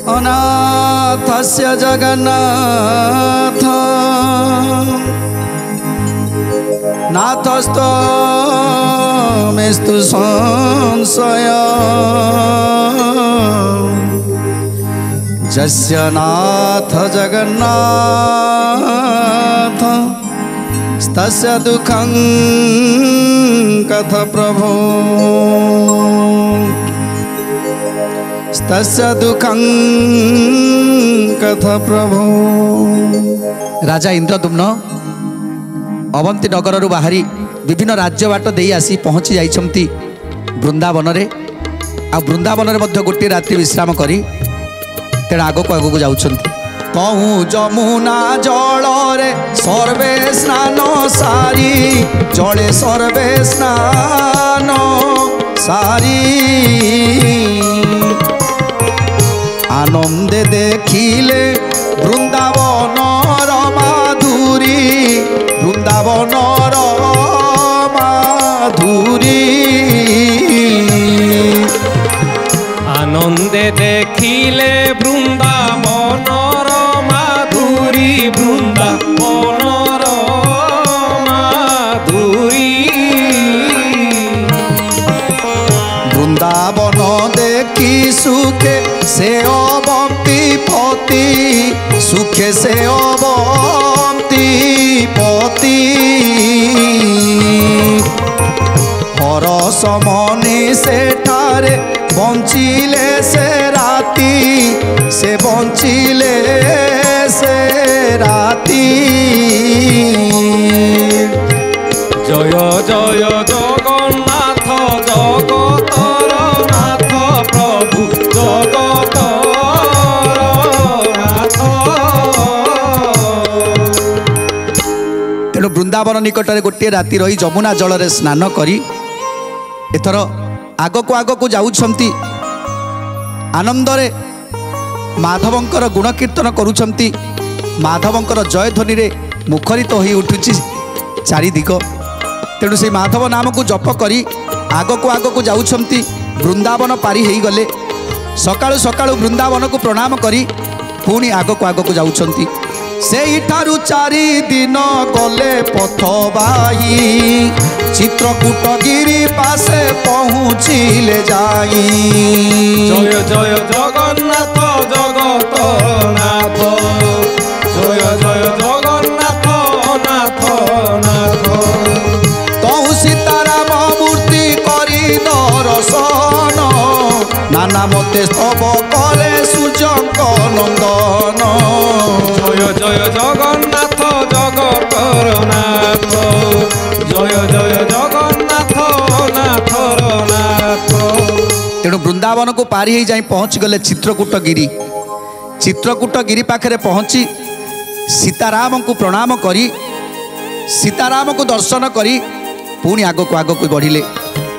अनाथस्य जगन्नाथ नाथस्तमेस्तु संशय जस्य नाथ जगन्नाथ तस्य दुःखं कथ प्रभो तस्य दुःखं कथ प्रभो। राजा इंद्रदुम्न अवंती नगर बाहरी विभिन्न राज्य बाट दे आसी पहुँची जाइछंती वृंदावन रे। आ वृंदावन रे मध्य गोटे रात्रि विश्राम करी तेणु आगक आगक जाउछंती। कहूँ जमुना जल रे सर्वे स्नान सारी जले सर्वे स्नान सारी आनंदे देखिले वृंदावनर माधुरी वृंदावनर माधुरी आनंदे देखिले वृंदावनर माधुरी वृंदावनर माधुरी वृंदावन देखी सुखे से अवंती पति सुखे से अवंती पति हरस मनी से ठारे बंचिले से राती से बंचिले से राती। जय जय जगन्नाथ जगतर नाथ प्रभु जगतर नाथ। तेणु वृंदावन निकटरे गोटे राति रही जमुना जल रे स्नान करी एथर आगक आगक जाउछंती आनंदरे माधवंकर गुण कीर्तन करुछंती। माधवंकर जय ध्वनि रे मुखरित होई उठुची चारि दिग। तेणु से माधव नाम को जप करी आगक आगक जाउछंती वृंदावन पारी हेई गले। सकाळु सकाळु वृंदावन को प्रणाम करी पुणी आगक आगक जाउछंती। सेइठारु चारि दिन गले पथ बाई चित्रकूट गिरी पासे पहुँचिले जाई। जय जय जगन्नाथ जगतनाथ जय जय जगन्नाथ नाथ नाथ। तहु सीताराम मूर्ति करी दर्शन नाना मते स्तव करे सूर्यंक नंदन। जय जय जगन्नाथ जगतर नाथ जय जय जगन्नाथ नाथर नाथ। तेणु वृंदावन को पारी ही जाई पहुँच गले चित्रकूट गिरी। चित्रकूट गिरी पाखरे पहुँची सीताराम को प्रणाम करी सीताराम को दर्शन करी पुणी आगक आगक बढ़िले।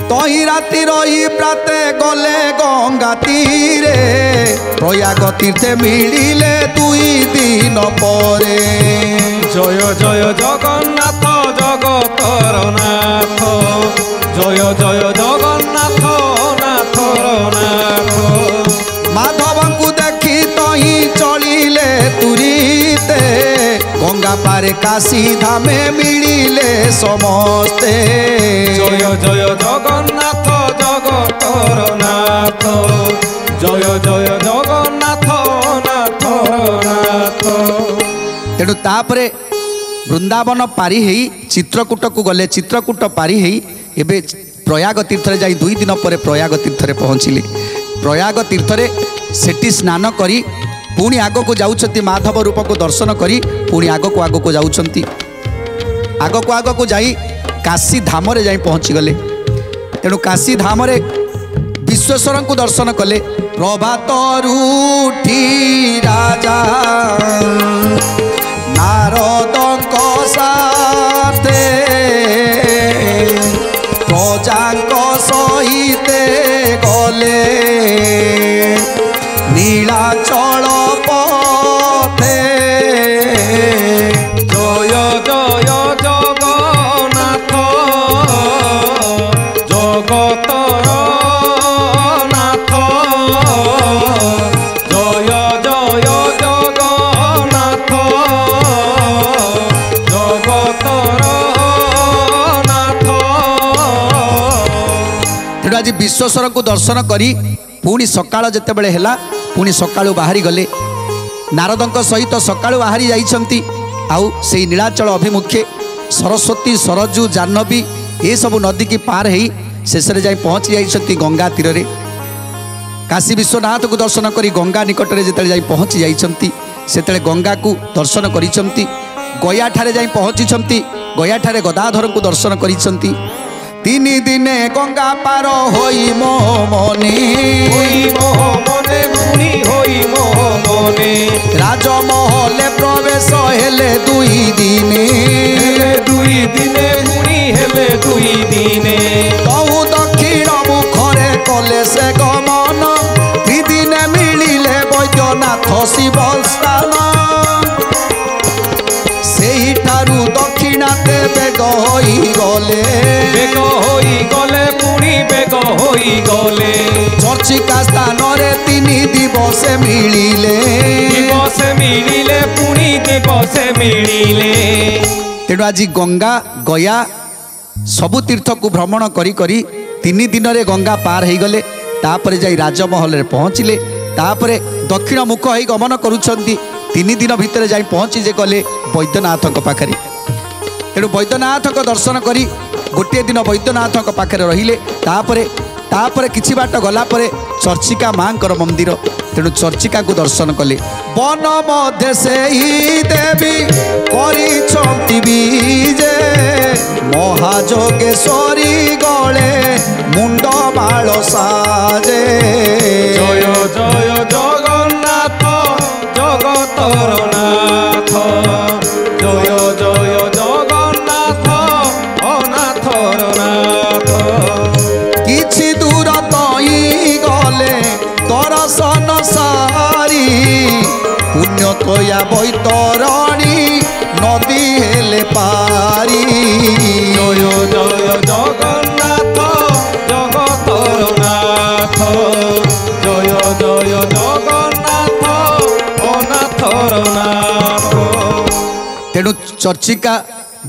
तही राति रही प्राते गले गंगा तीरे प्रयाग तीर्थे मिलिले 2 दिन परे। जय जय जगन्नाथ जगतर नाथ जय जय जगन्नाथ नाथर नाथ। माधव को देखी तही चलिले तुरीते गंगा पारे काशी धामे मिलिले समस्ते। जय जय जगन्नाथ जगतर नाथ जय जय जगन्नाथ नाथर नाथ। तेणु तापरे वृंदावन पारी हेई चित्रकूट को गले। चित्रकूट पारी हेई एबे प्रयाग तीर्थ रे जाई 2 दिन पर प्रयाग तीर्थ रे पहुँचिले। प्रयाग तीर्थ रे सेठी स्नान करी पुणी आगक जाउछंती माधव रूप को दर्शन करी पुणी आगक आगक जाउछंती। आगक आगक जाई काशी धाम रे जाई पहुँची गले। तेणु काशी धाम रे विश्वेश्वर को दर्शन कले। प्रभात रूठी राजा नारदंक साथे प्रजांक सहिते गले ନୀଳାଚଳ ପଥେ জয় জয় জগন্নাথ জগতর নাথ জয় জয় জগন্নাথ জগতর নাথ। तेणु आज विश्वेश्वर को दर्शन करी पुणी सकाळ जेतेबेले हेला पुणी सकाळु बाहरी गले नारदଙ୍କ सहित सकाळु बाहरी जाइछंती आउ से नीलाचल अभिमुखे सरस्वती सरजू जाह्नवी ये सब नदी की पार है शेष जाई पहुँची जाइछंती गंगा तीर रे काशी विश्वनाथ को दर्शन करी गंगा निकट में जिते जाई पहुँची जाइछंती सेतेले गंगा को दर्शन करिछंती गया ठारे जाई पहुँची गया ठारे गदाधर को दर्शन करिछंती तीन दिने गंगा पार होई मो मने হই মোহ মনে মুনি হই মোহ মনে राजमहले प्रवेश हेले दुई दिने হেলে দুই দিনে মুনি হেলে দুই দিনে बहु दक्षिण मुखरे कले से गमन त्रिदिने मिलिले वैद्यनाथ शिव स्थान सेही ठारू दक्षिणाते बेग होई गले বেগ হই গলে পুনি বেগ হই গলে चर्चिका स्थान रे तीन दिवसे मिलिले দিবসে মিলিলে পুনি দিবসে মিলিলে। तेणु आज गंगा गया सबु तीर्थ को भ्रमण करी करी तीन दिन रे गंगा पार हो गले तापरे जाई राजमहल रे पहुँचिले तापरे दक्षिण मुख हो गमन करुछंती तीन दिन भितर जाई पहुँची जे गले वैद्यनाथ पाखरे तेणु वैद्यनाथ दर्शन करी गोटे दिन वैद्यनाथ पाखरे रहिले तापरे किछि बाट गला परे चर्चिका मांकर मंदिर तेणु चर्चिका को दर्शन कले वन मध्य से ही देवी करिछंती बीजे महाजोगेश्वरी गले मुंड बाल साजे জয় জয় জগন্নাথ জগতর নাথ জয় জয় জগন্নাথ অনাথর নাথ। किछि दूर तई गले दर्शन सारी पुण्य तोया बैतरणी नदी हेले पारी জয় জয় জগন্নাথ জগতর নাথ জয় জয় জগন্নাথ অনাথর নাথ। तेणु चर्चिका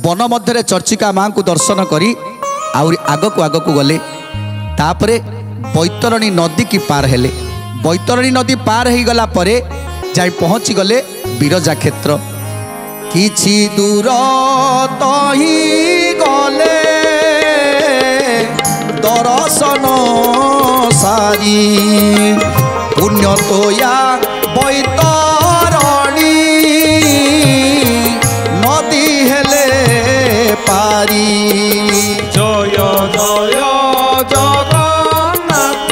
वन मध्य चर्चिका माँ को दर्शन करी आगक आगक गले तापरे बैतरणी नदी की पार हेले बैतरणी नदी पार हो गला परे जाई पहुँची गले बिरजा क्षेत्र किछि दूर तही गले दर्शन सारी पुण्य तोया बैतरणी नदी हेले पारी জয় জয় জগন্নাথ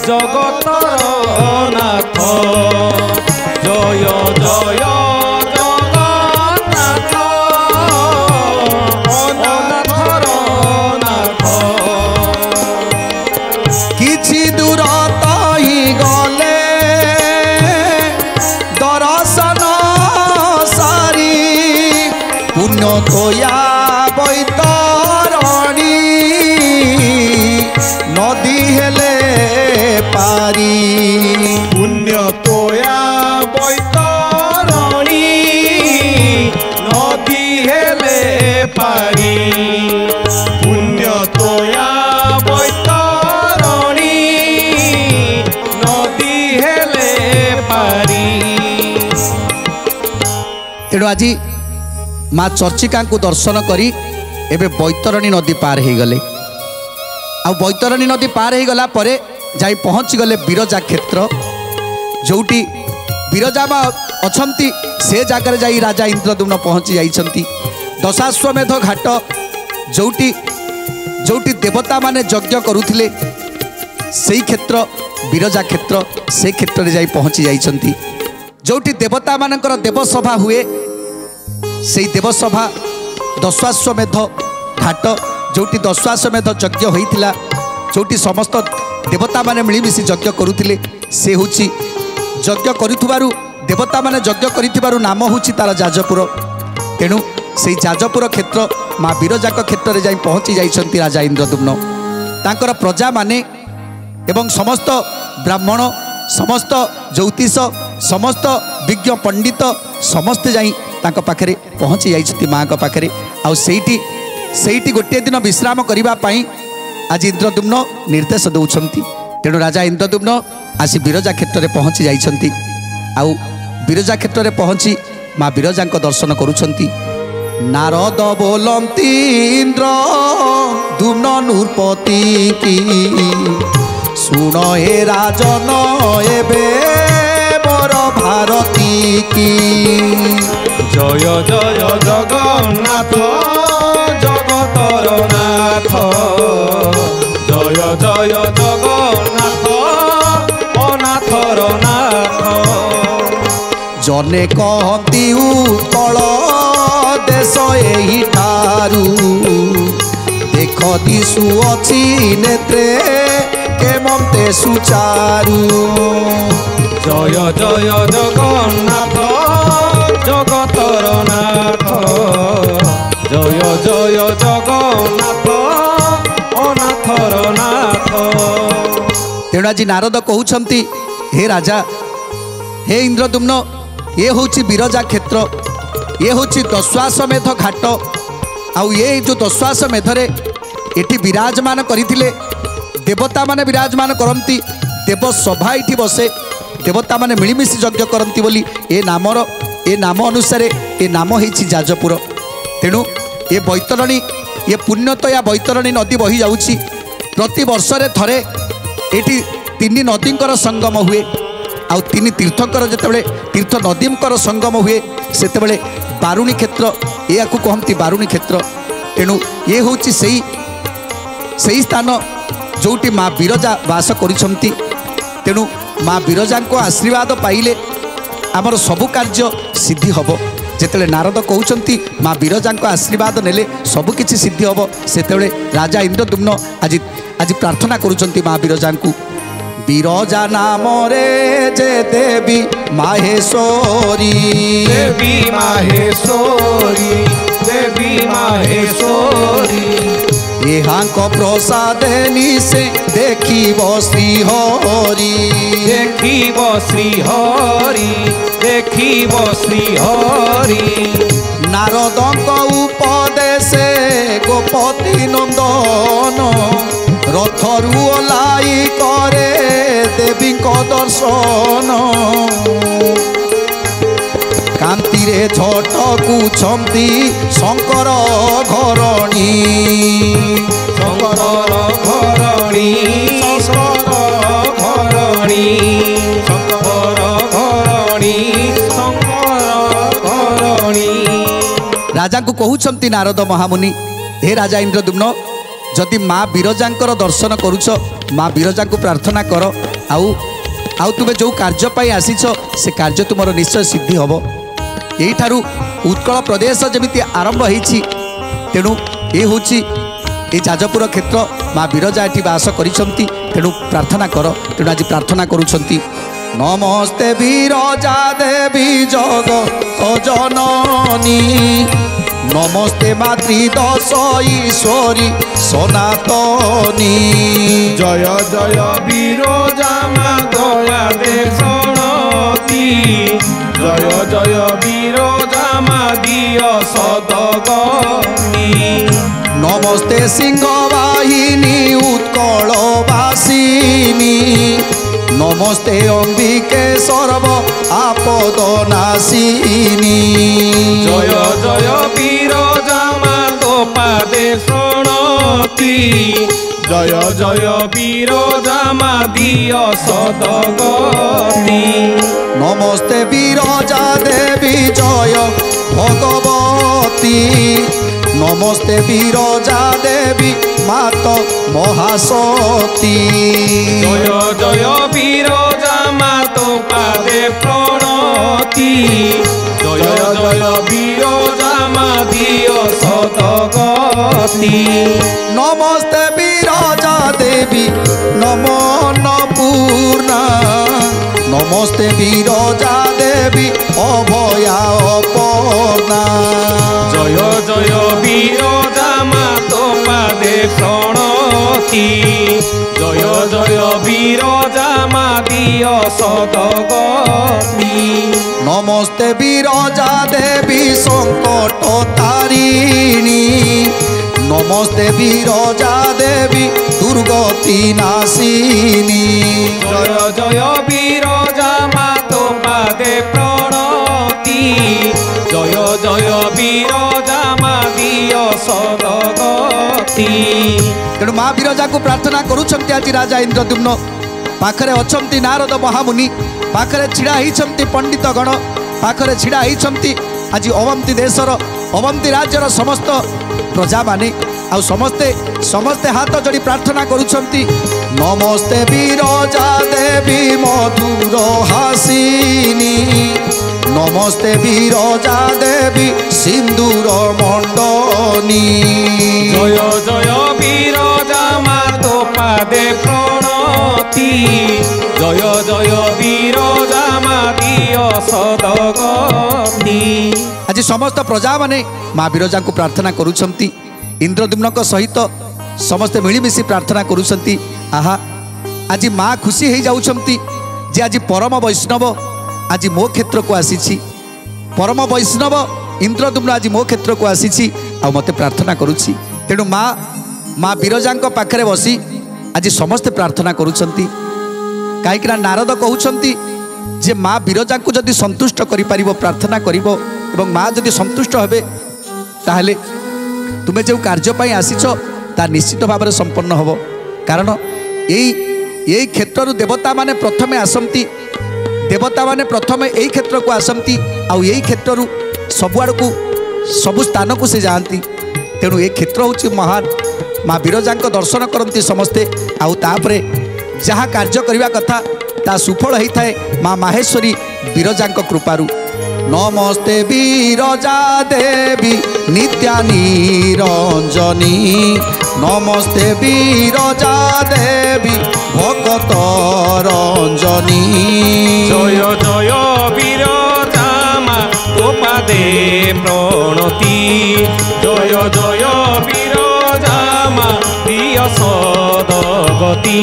জগতর নাথ জয় জয় জগন্নাথ অনাথর নাথ। किछि दूर तही गले दर्शन सारी पुण्य तोया बैतरणी नदी हेले पारी পুণ্য তোয়া বৈতরণী নদী হেলে পারি পুণ্য তোয়া বৈতরণী নদী হেলে পারি। तेणु आज माँ चर्चिका को दर्शन करी एबे बैतरणी नदी पार हो गले आ बैतरणी नदी पार हो गला परे जाई पहुँची गले बिरजा क्षेत्र जोटी बिरजा माँ अछंती से जगार जाई राजा इंद्रद्युम्न पहुँची जाइछंती दशाश्वमेध घाट जोटी जोटी देवता माने यज्ञ करुथिले सेई क्षेत्र बिरजा क्षेत्र से क्षेत्र रे जाई पहुँची जाइछंती जोटी देवता मानकर देवसभा हुए से देवसभा दशाश्वमेध घाट जोटी दशाश्वमेध यज्ञ होइथिला जोटी समस्त देवता माने मिलीमिशि यज्ञ करुथिले से हूँ यज्ञ करू देवता माने यज्ञ करिथिबारु नाम हूँ तार जाजपुर। तेणु से जाजपुर क्षेत्र माँ विरजा क्षेत्र में जाई पहुँची जाइछंती राजा इंद्रद्युम्न। तांकर प्रजा माने एवं समस्त ब्राह्मण समस्त ज्योतिष समस्त विज्ञ पंडित समस्ते जाई तांको पाखरे पहुँची जाइछंती माँ को पाखरे। आउ सेठी गोटे दिन विश्राम करबा पई आज इंद्रद्युम्न निर्देश दौरान। तेणु राजा इंद्रद्युम्न आसी विरजा क्षेत्र में पहुँची जाइछंती। आउ विरजा क्षेत्र में पहुँची माँ विरजा दर्शन करुछंती। नारद बोलंती इंद्र दुम्न नृपति की सुन हे राजन एबे मोर भारती की। जय जय जगन्नाथ जगतर नाथ जय जय जगन्नाथ अनाथर नाथ। जने कहती उत्कल देश एही ठारू देख दिशु अछि नेत्रे केमते सुचारू। जय जय जगन्नाथ जगतर नाथ जय जय जगन्नाथ अनाथर नाथ। तेणु आज नारद कहउछंती हे राजा हे इंद्रद्युम्न ये होची विरजा क्षेत्र ये होची दशाश्वमेध घाट। आउ ये जो दशाश्वमेध रे एठी विराजमान करिथिले देवता माने विराजमान करंती देव सभा एठी बसे देवता माने मिलिमिशि यज्ञ करंती बोली ए नाम अनुसार ए नाम होईछि जाजपुर। तेणु ये बैतरणी ये पुण्यतया बैतरणी नदी बही जाउछि। प्रति वर्ष रे थरे एठी तीन नदींकर संगम हुए। आउ तीन तीर्थंकर जितेबाला तीर्थ नदींकर संगम हुए सेतेबाला बारुणी क्षेत्र या कहती बारुणी क्षेत्र। तेणु ये हूँ सही स्थान जोटी माँ विरजा वास करिछंती। तेणु माँ विरजा को आशीर्वाद पाइले आमर सबु कार्य सिद्धि हम। जितेबाला नारद कहउछंती माँ विरजा को आशीर्वाद नेले सबुकिछि सिद्धि हम सेतेबाला राजा इंद्रद्युम्न आज प्रार्थना करुछंती माँ विरजा को। विरजा नाम रे जे देवी माहेश्वरी देवी माहेश्वरी देवी माहेश्वरी। यहाँ प्रसाद निसे देखिब श्रीहरि देखिब श्रीहरि देखिब श्रीहरि। नारदंक उपदेशे गोपति नंदन रथरु ओह्लाई करे देवी दर्शन कांति रे झटकुछंती शंकर घरणी शंकर घरणी शंकर घरणी शंकर घरणी शंकर घरणी। राजा को कहउछंती नारद महामुनि हे राजा इंद्रद्युम्न जदि माँ विरजांकर दर्शन करुछ माँ विरजा को प्रार्थना कर आउ तुमे जो कार्य पाई आसीछ से कार्य तुमर निश्चय सिद्धि हम। यही ठारू उत्कल प्रदेश जमिति आरंभ होईछि। तेणु ये हूँ ये जाजपुर क्षेत्र माँ विरजा एठी वास करिछंती। तेणु प्रार्थना कर। तेणु आज प्रार्थना करुछंती नमस्ते विरजा देवी जगत जननी नमस्ते मातृदश ईश्वरी सनातनी। जय जय विरजा माँ दया देशनती जय जय विरजा माँ दिय सदगनी। नमस्ते सिंहवाहिनी उत्कलवासिनी नमस्ते अंबिके सर्व आपद नाशिनी। जय जय विरजा माँ तो पादे शरणती जय जय विरजा माँ दिय सदगति। नमस्ते विरजा देवी जय भगवती नमस्ते विरजा देवी मात महासती। जय जय विरजा माँ तो पादे प्रणति जय जय विरजा माँ दिय सदगति। नमस्ते विरजा देवी नमो अन्नपूर्णा নমস্তে বিরজা দেবী অভয়া অপর্ণা। জয় জয় বিরজা মা তো পাদে প্রণতি। জয় জয় বিরজা মা দিয় সদগতি। নমস্তে বিরজা দেবী সংকট তারিণী। নমস্তে বিরজা দেবী দুর্গতি নাশিনী। জয় জয় বিরজা মা তো পাদে প্রণতি। জয় জয় বিরজা মা দিয় সদগতি। তেଣୁ ମା ବିରଜାକୁ ପ୍ରାର୍ଥନା କରୁଛନ୍ତି ଆଜି ରାଜା ଇନ୍ଦ୍ରଦ୍ୟୁମ୍ନ। ପାଖରେ ଅଛନ୍ତି ନାରଦ ମହାମୁନି, ପାଖରେ ଛିଡ଼ା ହେଇଛନ୍ତି ପଣ୍ଡିତ ଗଣ, ପାଖରେ ଛିଡ଼ା ହେଇଛନ୍ତି ଆଜି ଅବନ୍ତୀ ଦେଶର ଅବନ୍ତୀ ରାଜ୍ୟର ସମସ୍ତ ପ୍ରଜାମାନେ। ଆଉ ସମସ୍ତେ ହାତ ଯୋଡ଼ି ପ୍ରାର୍ଥନା କରୁଛନ୍ତି ନମସ୍ତେ ବିରଜା ଦେବୀ ମଧୁର ହାସିନୀ। ନମସ୍ତେ ବିରଜା ଦେବୀ ସିନ୍ଦୁର ମଣ୍ଡନୀ। জয় জয় বিরজা মা তো পাদে প্রণতি। জয় জয় বিরজা মা দিয় সদগতি। ଆଜି ସମସ୍ତ ପ୍ରଜାମାନେ ମା ବିରଜାଙ୍କୁ ପ୍ରାର୍ଥନା କରୁଛନ୍ତି। ଇନ୍ଦ୍ରଦ୍ୟୁମ୍ନଙ୍କ ସହିତ ସମସ୍ତେ ମିଳିମିଶି ପ୍ରାର୍ଥନା କରୁଛନ୍ତି। ଆହା, ଆଜି ମା ଖୁସି ହେଇଯାଉଛନ୍ତି ଯେ ଆଜି ପରମ ବୈଷ୍ଣବ ଆଜି ମୋ କ୍ଷେତ୍ରକୁ ଆସିଛି। ପରମ ବୈଷ୍ଣବ ଇନ୍ଦ୍ରଦ୍ୟୁମ୍ନ ଆଜି ମୋ କ୍ଷେତ୍ରକୁ ଆସିଛି ଆଉ ମୋତେ ପ୍ରାର୍ଥନା କରୁଛି। ତେଣୁ ମା ବିରଜାଙ୍କ ପାଖରେ ବସି ଆଜି ସମସ୍ତେ ପ୍ରାର୍ଥନା କରୁଛନ୍ତି। କାହିଁକିନା ନାରଦ କହୁଛନ୍ତି ଯେ ମା ବିରଜାଙ୍କୁ ଯଦି ସନ୍ତୁଷ୍ଟ କରିପାରିବ, ପ୍ରାର୍ଥନା କରିବ ଏବଂ ମା ଯଦି ସନ୍ତୁଷ୍ଟ ହେବେ ତାହେଲେ ତୁମେ ଯେଉଁ କାର୍ଯ୍ୟ ପାଇଁ ଆସିଛ ତା ନିଶ୍ଚିତ ଭାବରେ ସମ୍ପନ୍ନ ହେବ। କାରଣ ଏଇ କ୍ଷେତ୍ରରୁ ଦେବତାମାନେ ପ୍ରଥମେ ଆସନ୍ତି। ଦେବତାମାନେ ପ୍ରଥମେ ଏଇ କ୍ଷେତ୍ରକୁ ଆସନ୍ତି ଆଉ ଏଇ କ୍ଷେତ୍ରରୁ ସବୁଆଡ଼କୁ ସବୁ ସ୍ଥାନକୁ ସେ ଯାଆନ୍ତି। ତେଣୁ ଏ କ୍ଷେତ୍ର ହେଉଛି ମହାନ। ମା ବିରଜାଙ୍କ ଦର୍ଶନ କରନ୍ତି ସମସ୍ତେ ଆଉ ତାପରେ ଯାହା କାର୍ଯ୍ୟ କରିବା କଥା ତା ସୁଫଳ ହେଇଥାଏ ମା ମାହେଶ୍ୱରୀ ବିରଜାଙ୍କ କୃପାରୁ। ନମସ୍ତେ ବିରଜା ଦେବୀ ନିତ୍ୟା ନିରଞ୍ଜନୀ। ନମସ୍ତେ ବିରଜା ଦେବୀ ଭଗତ ରଞ୍ଜନୀ। জয় জয় বিরজা মা তো পাদে প্রণতি। জয় জয় বিরজা মা দিয় সদগতি।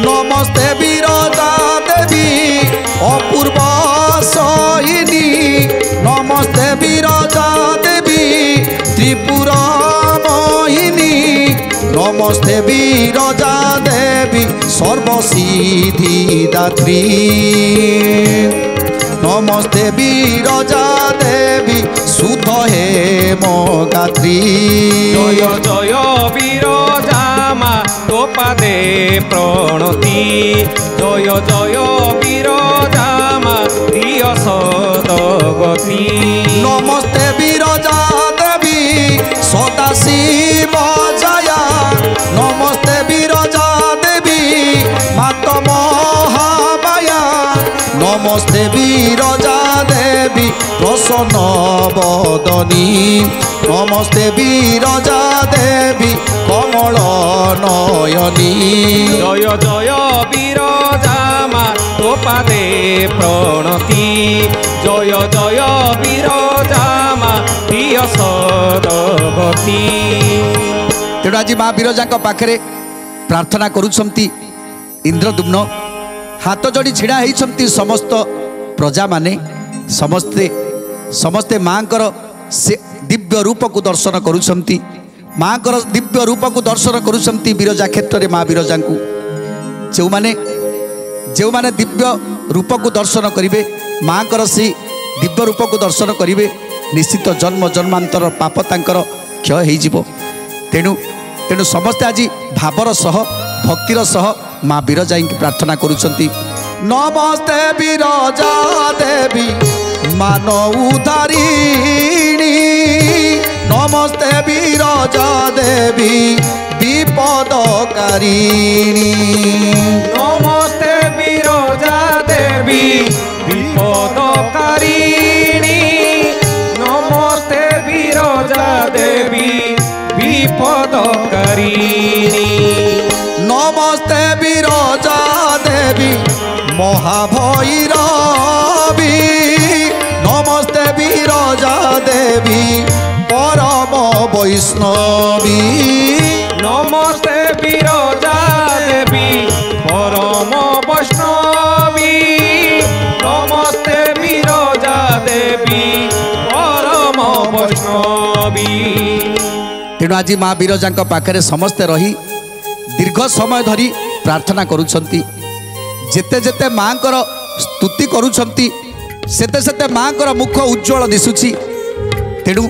নমস্তে বিরজা দেবী অপূর্ব সহিনী। নমস্তে বিরজা দেবী ত্রিপুর মোহিনী। নমস্তে বিরজা দেবী সর্বসিদ্ধি দাত্রী। নমস্তে বিরজা দেবী শুদ্ধ হেম গাত্রী। জয় জয় বিরজা মা তো পাদে প্রণতি। জয় জয় বিরজা মা দিয় সদগতি। নমস্তে বিরজা দেবী সদাশিব জয়া। নমস্তে বিরজা দেবী মাত মহামায়া। নমস্তে বিরজা দেবী প্রসন্ন বদনী। নমস্তে বিরজা দেবী কমল নয়নী। জয় জয় বিরজা মা তো পাদে প্রণতি। জয় জয় বিরজা মা দিয় সদগতি। ତେଣୁ ଆଜି ମା ବିରଜାଙ୍କ ପାଖରେ ପ୍ରାର୍ଥନା କରୁଛନ୍ତି ଇନ୍ଦ୍ରଦ୍ୟୁମ୍ନ। ହାତ ଯୋଡ଼ି ଛିଡ଼ା ହେଇଛନ୍ତି ସମସ୍ତ ପ୍ରଜାମାନେ। ସମସ୍ତେ ମାଙ୍କର ସେ ଦିବ୍ୟ ରୂପକୁ ଦର୍ଶନ କରୁଛନ୍ତି। ମାଙ୍କର ଦିବ୍ୟ ରୂପକୁ ଦର୍ଶନ କରୁଛନ୍ତି ବିରଜା କ୍ଷେତ୍ରରେ ମା ବିରଜାଙ୍କୁ। ଯେଉଁମାନେ ଦିବ୍ୟ ରୂପକୁ ଦର୍ଶନ କରିବେ, ମାଙ୍କର ସେ ଦିବ୍ୟ ରୂପକୁ ଦର୍ଶନ କରିବେ, ନିଶ୍ଚିତ ଜନ୍ମ ଜନ୍ମାନ୍ତର ପାପ ତାଙ୍କର କ୍ଷୟ ହେଇଯିବ। ତେଣୁ ସମସ୍ତେ ଆଜି ଭାବର ସହ ଭକ୍ତିର ସହ ମା ବିରଜାଙ୍କୁ ପ୍ରାର୍ଥନା କରୁଛନ୍ତି। ନମସ୍ତେ ବିରଜା ଦେବୀ ମାନ ଉଦ୍ଧାରିଣୀ। ନମସ୍ତେ ବିରଜା ଦେବୀ ବିପଦକାରିଣୀ। নমস্তে বিরজা দেবী বিপদকারিণী। নমস্তে বিরজা দেবী বিপদকারিণী। নমস্তে বিরজা দেবী महाभैरवी नमस्ते विरजा देवी परम वैष्णवी नमस्ते विरजा देवी परम वैष्णवी नमस्ते विरजा देवी परम वैष्णवी। तेणु आज माँ विरजा पाखे समस्ते रही दीर्घ समय धरी प्रार्थना करुछंती जेते जेते माँ कर स्तुति करुछंती सेते सेते माँ कर मुख उज्ज्वल दिशुची। तेणु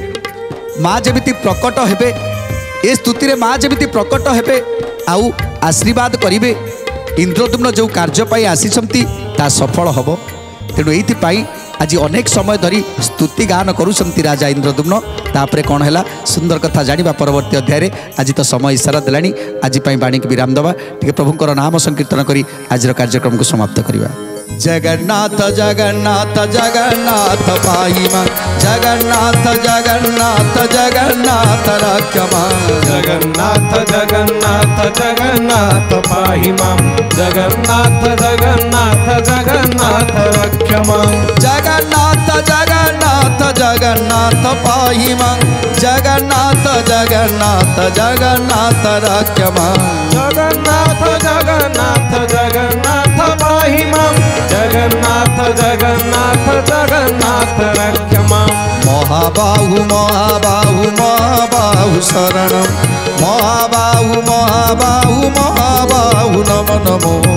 माँ जेमिति प्रकट हेबे ए स्तुति रे माँ जेमिति प्रकट हेबे आउ आशीर्वाद करिवे इंद्रद्युम्न जो कार्य पाई आसीछंती ता सफल हबो। तेणु एइथिपाई आज अनेक समय धरी स्तुति गान करुछंती राजा इंद्रद्युम्न। तापरे कौन है सुंदर कथा जानिबा परवर्ती अध्याय आज तो समय इशारा देलानी आज बाणी की विराम दबा टे प्रभुंकर नाम संकीर्तन करी आज कार्यक्रम को समाप्त करवा। जगन्नाथ जगन्नाथ जगन्नाथ पाहि मां जगन्नाथ जगन्नाथ जगन्नाथ रक्ष मां जगन्नाथ जगन्नाथ जगन्नाथ पाहि मां जगन्नाथ जगन्नाथ जगन्नाथ रक्ष मां जगन्नाथ जगन्नाथ जगन्नाथ पाहि मां जगन्नाथ जगन्नाथ जगन्नाथ रक्ष मां जगन्नाथ जगन्नाथ जगन्नाथ पाहि मां जगन्नाथ जगन्नाथ जगन्नाथ रक्ष मां महाबाहु महाबाहु महाबाहु शरणं महाबाहु महाबाहु महाबाहु नमो नमो